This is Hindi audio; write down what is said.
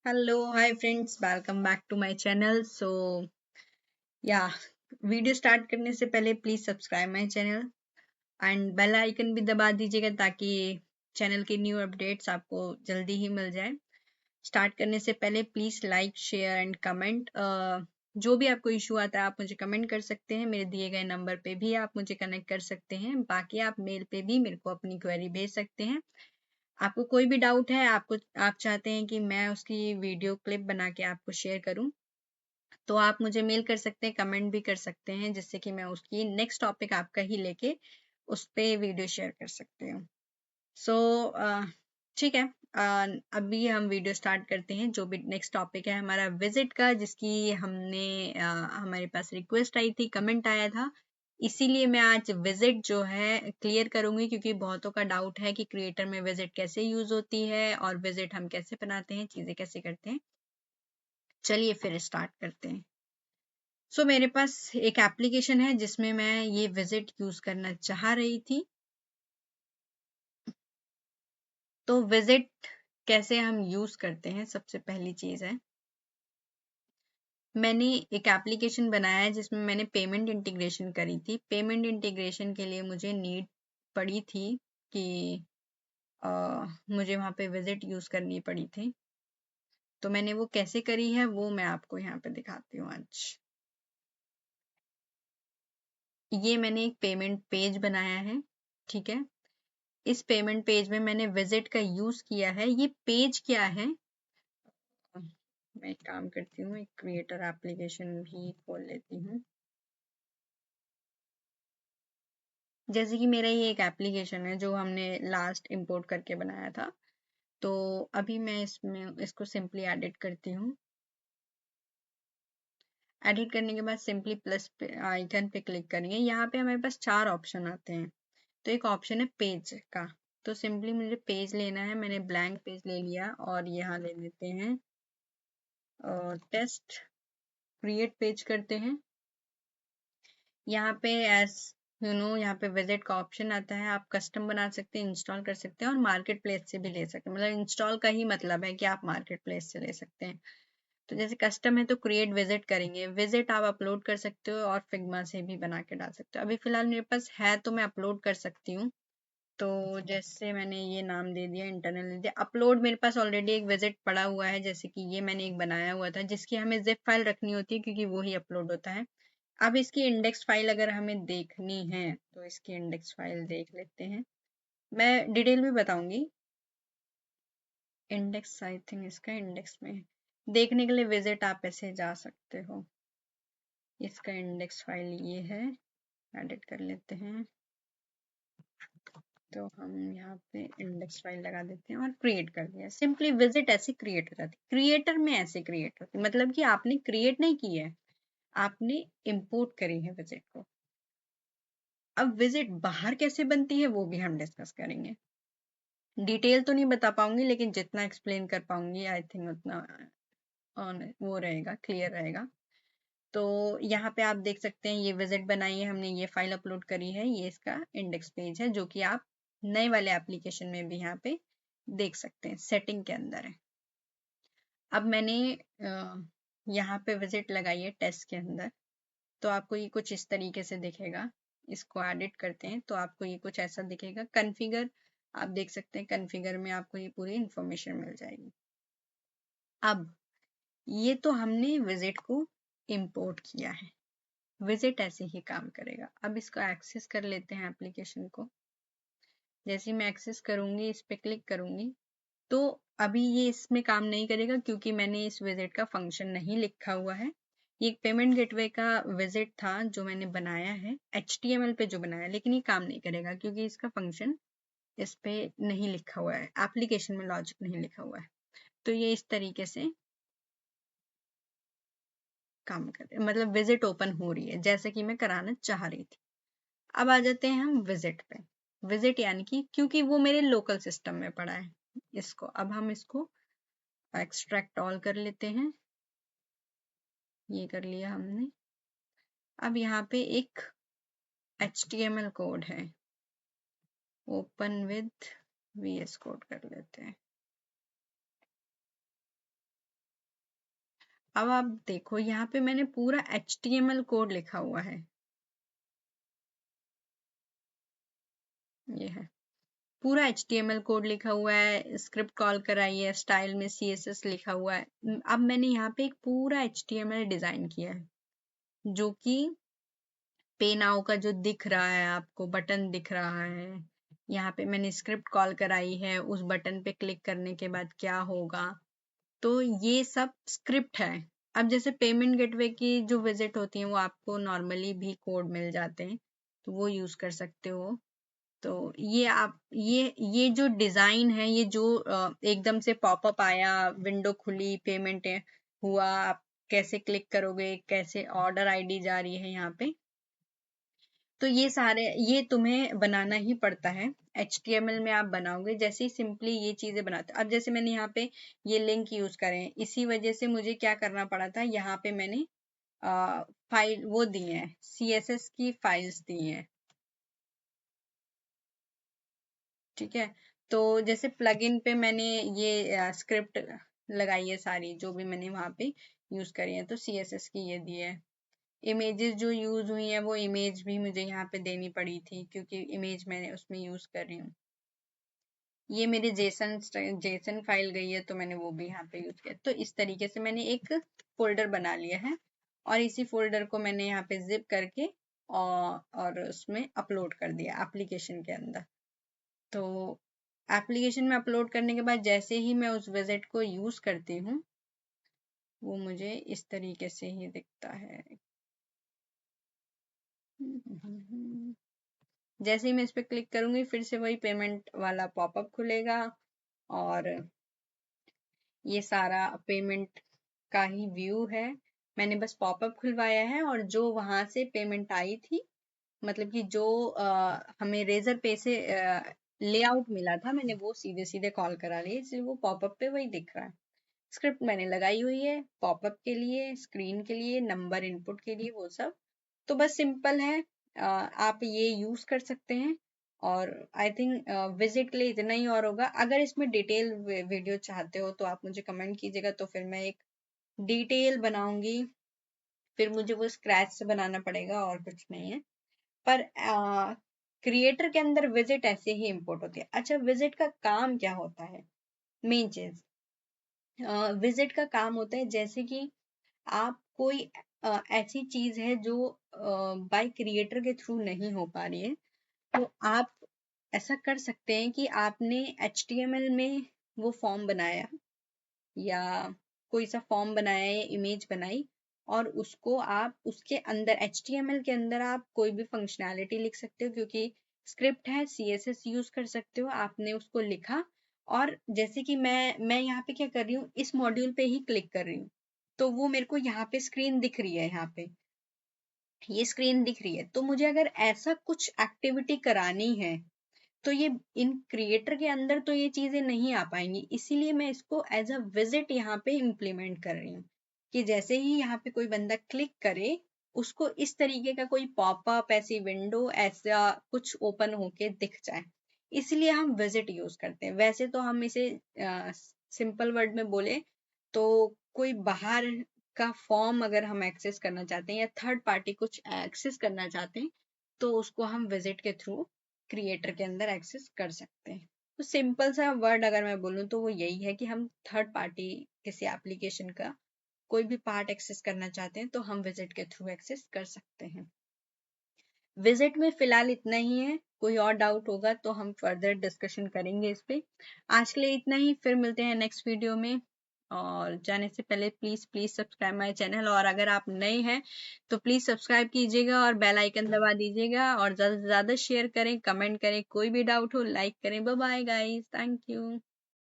Hello, hi friends, welcome back to my channel. Yeah, video start करने से पहले please subscribe my channel and bell icon भी दबा दीजिएगा ताकि चैनल की न्यू अपडेट्स आपको जल्दी ही मिल जाए। स्टार्ट करने से पहले please like share and comment. जो भी आपको इशू आता है आप मुझे कमेंट कर सकते हैं, मेरे दिए गए नंबर पे भी आप मुझे कनेक्ट कर सकते हैं। बाकी आप मेल पे भी मेरे को अपनी क्वेरी भेज सकते हैं। आपको कोई भी डाउट है, आप चाहते हैं कि मैं उसकी वीडियो क्लिप बना के आपको शेयर करूं, तो आप मुझे मेल कर सकते हैं, कमेंट भी कर सकते हैं, जिससे कि मैं उसकी नेक्स्ट टॉपिक आपका ही लेके उस पे वीडियो शेयर कर सकती हूँ। सो ठीक है। अभी हम वीडियो स्टार्ट करते हैं। जो भी नेक्स्ट टॉपिक है हमारा विजिट का, जिसकी हमारे पास रिक्वेस्ट आई थी, कमेंट आया था, इसीलिए मैं आज विजिट जो है क्लियर करूंगी, क्योंकि बहुतों का डाउट है कि क्रिएटर में विजिट कैसे यूज होती है और विजिट हम कैसे बनाते हैं, चीजें कैसे करते हैं। चलिए फिर स्टार्ट करते हैं। मेरे पास एक एप्लीकेशन है जिसमें मैं ये विजिट यूज करना चाह रही थी। तो विजिट कैसे हम यूज करते हैं, सबसे पहली चीज है, मैंने एक एप्लीकेशन बनाया है जिसमें मैंने पेमेंट इंटीग्रेशन करी थी। पेमेंट इंटीग्रेशन के लिए मुझे नीड पड़ी थी कि मुझे वहां पे विजिट यूज करनी पड़ी थी। तो मैंने वो कैसे करी है वो मैं आपको यहाँ पे दिखाती हूँ आज। ये मैंने एक पेमेंट पेज बनाया है, ठीक है। इस पेमेंट पेज में मैंने विजिट का यूज किया है। ये पेज क्या है, मैं एक काम करती हूँ, एक क्रिएटर एप्लीकेशन भी खोल लेती हूँ। जैसे कि मेरा ये एक एप्लीकेशन है जो हमने लास्ट इंपोर्ट करके बनाया था। तो अभी मैं इसमें इसको सिंपली एडिट करती हूँ। एडिट करने के बाद सिंपली प्लस आइकन पे क्लिक करेंगे। यहाँ पे हमारे पास 4 ऑप्शन आते हैं। तो एक ऑप्शन है पेज का, तो सिंपली मुझे पेज लेना है। मैंने ब्लैंक पेज ले लिया और यहाँ ले लेते हैं टेस्ट। क्रिएट पेज करते हैं। यहाँ पे यहाँ पे विजिट का ऑप्शन आता है। आप कस्टम बना सकते हैं, इंस्टॉल कर सकते हैं और मार्केट प्लेस से भी ले सकते हैं। मतलब इंस्टॉल का ही मतलब है कि आप मार्केट प्लेस से ले सकते हैं। तो जैसे कस्टम है तो क्रिएट विजिट करेंगे। विजिट आप अपलोड कर सकते हो और फिग्मा से भी बना के डाल सकते हो। अभी फिलहाल मेरे पास है तो मैं अपलोड कर सकती हूँ। तो जैसे मैंने ये नाम दे दिया, इंटरनल दे दिया, अपलोड। मेरे पास ऑलरेडी एक विजिट पड़ा हुआ है, जैसे कि ये मैंने एक बनाया हुआ था जिसकी हमें जिप फाइल रखनी होती है क्योंकि वो ही अपलोड होता है। अब इसकी इंडेक्स फाइल अगर हमें देखनी है तो इसकी इंडेक्स फाइल देख लेते हैं। मैं डिटेल में बताऊंगी। इंडेक्स आई थिंक इसका इंडेक्स में देखने के लिए विजिट आप ऐसे जा सकते हो। इसका इंडेक्स फाइल ये है, एडिट कर लेते हैं। तो हम यहाँ पे इंडेक्स फाइल लगा देते हैं और क्रिएट कर दिया। सिंपली विजिट ऐसे क्रिएट हो जाती है। क्रिएटर में ऐसे क्रिएट होती है, मतलब कि आपने क्रिएट नहीं की है, आपने इंपोर्ट करी है विजिट को। अब विजिट बाहर कैसे बनती है वो भी हम डिस्कस करेंगे। डिटेल तो नहीं बता पाऊंगी, लेकिन जितना एक्सप्लेन कर पाऊंगी आई थिंक उतना वो रहेगा, क्लियर रहेगा। तो यहाँ पे आप देख सकते हैं ये विजिट बनाई है हमने, ये फाइल अपलोड करी है, ये इसका इंडेक्स पेज है जो कि आप नए वाले एप्लीकेशन में भी यहाँ पे देख सकते हैं, सेटिंग के अंदर है। अब मैंने यहाँ पे विजिट लगाई है टेस्ट के अंदर, तो आपको ये कुछ इस तरीके से दिखेगा। इसको एडिट करते हैं तो आपको ये कुछ ऐसा दिखेगा। कॉन्फ़िगर आप देख सकते हैं, कॉन्फ़िगर में आपको ये पूरी इंफॉर्मेशन मिल जाएगी। अब ये तो हमने विजिट को इंपोर्ट किया है। विजिट ऐसे ही काम करेगा। अब इसको एक्सेस कर लेते हैं एप्लीकेशन को। जैसे मैं एक्सेस करूंगी, इस पे क्लिक करूंगी, तो अभी ये इसमें काम नहीं करेगा क्योंकि मैंने इस विजिट का फंक्शन नहीं लिखा हुआ है। ये एक पेमेंट गेटवे का विजिट था जो मैंने बनाया है, HTML पे जो बनाया है, लेकिन ये काम नहीं करेगा क्योंकि इसका फंक्शन इस पे नहीं लिखा हुआ है, एप्लीकेशन में लॉजिक नहीं लिखा हुआ है। तो ये इस तरीके से काम कर, मतलब विजिट ओपन हो रही है जैसे कि मैं कराना चाह रही थी। अब आ जाते हैं हम विजिट पे। विजिट यानी कि क्योंकि वो मेरे लोकल सिस्टम में पड़ा है, इसको अब हम इसको एक्सट्रैक्ट ऑल कर लेते हैं। ये कर लिया हमने। अब यहाँ पे एक HTML कोड है, ओपन विद VS कोड कर लेते हैं। अब आप देखो यहाँ पे मैंने पूरा HTML कोड लिखा हुआ है, ये है पूरा HTML कोड लिखा हुआ है, स्क्रिप्ट कॉल कराई है, स्टाइल में CSS लिखा हुआ है। अब मैंने यहाँ पे एक पूरा HTML डिजाइन किया है, जो कि पे नाउ का जो दिख रहा है आपको बटन दिख रहा है, यहाँ पे मैंने स्क्रिप्ट कॉल कराई है, उस बटन पे क्लिक करने के बाद क्या होगा, तो ये सब स्क्रिप्ट है। अब जैसे पेमेंट गेटवे की जो विजिट होती है वो आपको नॉर्मली भी कोड मिल जाते हैं, तो वो यूज कर सकते हो। तो ये आप ये जो डिजाइन है, ये जो एकदम से पॉपअप आया, विंडो खुली, पेमेंट हुआ, आप कैसे क्लिक करोगे, कैसे ऑर्डर आईडी जा रही है यहाँ पे, तो ये सारे ये तुम्हें बनाना ही पड़ता है। HTML में आप बनाओगे, जैसे ही सिंपली ये चीजें बनाते, अब जैसे मैंने यहाँ पे ये लिंक यूज करे हैं, इसी वजह से मुझे क्या करना पड़ा था, यहाँ पे मैंने फाइल वो दी है, CSS की फाइल्स दी हैं, ठीक है। तो जैसे प्लगइन पे मैंने ये स्क्रिप्ट लगाई है सारी, जो भी मैंने वहां पे यूज करी है, तो CSS की ये दी है। इमेजेस जो यूज हुई है, वो इमेज भी मुझे यहाँ पे देनी पड़ी थी, क्योंकि इमेज मैंने उसमें यूज कर रही हूँ। ये मेरी जेसन फाइल गई है, तो मैंने वो भी यहाँ पे यूज किया। तो इस तरीके से मैंने एक फोल्डर बना लिया है, और इसी फोल्डर को मैंने यहाँ पे जिप करके और उसमें अपलोड कर दिया एप्लीकेशन के अंदर। तो एप्लीकेशन में अपलोड करने के बाद जैसे ही मैं उस विजिट को यूज करती हूँ, वो मुझे इस तरीके से ही दिखता है। जैसे ही मैं इस पे क्लिक करूंगी, फिर से वही पेमेंट वाला पॉपअप खुलेगा, और ये सारा पेमेंट का ही व्यू है। मैंने बस पॉपअप खुलवाया है, और जो वहां से पेमेंट आई थी, मतलब कि जो हमें रेजर पे से लेआउट मिला था, मैंने वो सीधे सीधे कॉल करा ली, इसलिए वो पॉपअप पे वही दिख रहा है। स्क्रिप्ट मैंने लगाई हुई है पॉपअप के लिए, स्क्रीन के लिए, नंबर इनपुट के लिए, वो सब तो बस सिंपल है। आप ये यूज कर सकते हैं, और आई थिंक विजिट के लिए इतना ही और होगा। अगर इसमें डिटेल वीडियो चाहते हो तो आप मुझे कमेंट कीजिएगा, तो फिर मैं एक डिटेल बनाऊंगी। फिर मुझे वो स्क्रैच से बनाना पड़ेगा, और कुछ नहीं है। पर क्रिएटर के अंदर विजिट ऐसे ही इंपोर्ट होती है। अच्छा, विजिट का काम क्या होता है? मेन चीज, विजिट का काम होता है जैसे कि आप कोई ऐसी चीज है जो बाय क्रिएटर के थ्रू नहीं हो पा रही है, तो आप ऐसा कर सकते हैं कि आपने HTML में वो फॉर्म बनाया, या कोई सा फॉर्म बनाया या इमेज बनाई, और उसको आप उसके अंदर HTML के अंदर आप कोई भी फंक्शनैलिटी लिख सकते हो, क्योंकि स्क्रिप्ट है, CSS यूज कर सकते हो। आपने उसको लिखा, और जैसे कि मैं यहाँ पे क्या कर रही हूँ, इस मॉड्यूल पे ही क्लिक कर रही हूँ, तो वो मेरे को यहाँ पे स्क्रीन दिख रही है, यहाँ पे ये स्क्रीन दिख रही है। तो मुझे अगर ऐसा कुछ एक्टिविटी करानी है, तो ये इन क्रिएटर के अंदर तो ये चीजें नहीं आ पाएंगी, इसीलिए मैं इसको एज अ विजिट यहाँ पे इम्प्लीमेंट कर रही हूँ, कि जैसे ही यहाँ पे कोई बंदा क्लिक करे, उसको इस तरीके का कोई पॉपअप, ऐसी विंडो, ऐसा कुछ ओपन होके दिख जाए, इसलिए हम विजिट यूज करते हैं। वैसे तो हम इसे सिंपल वर्ड में बोले तो कोई बाहर का फॉर्म अगर हम एक्सेस करना चाहते हैं, या थर्ड पार्टी कुछ एक्सेस करना चाहते हैं, तो उसको हम विजिट के थ्रू क्रिएटर के अंदर एक्सेस कर सकते हैं। तो सिंपल सा वर्ड अगर मैं बोलूँ तो वो यही है कि हम थर्ड पार्टी किसी एप्लीकेशन का कोई भी पार्ट एक्सेस करना चाहते हैं, तो हम विजिट के थ्रू एक्सेस कर सकते हैं। विजिट में फिलहाल इतना ही है, कोई और डाउट होगा तो हम फर्दर डिस्कशन करेंगे इस पे। आज के लिए इतना ही, फिर मिलते हैं नेक्स्ट वीडियो में। और जाने से पहले please please subscribe my channel, और अगर आप नए हैं तो प्लीज सब्सक्राइब कीजिएगा और बेल आइकन दबा दीजिएगा, और ज्यादा से ज्यादा शेयर करें, कमेंट करें, कोई भी डाउट हो लाइक करें। Bye bye guys, thank you.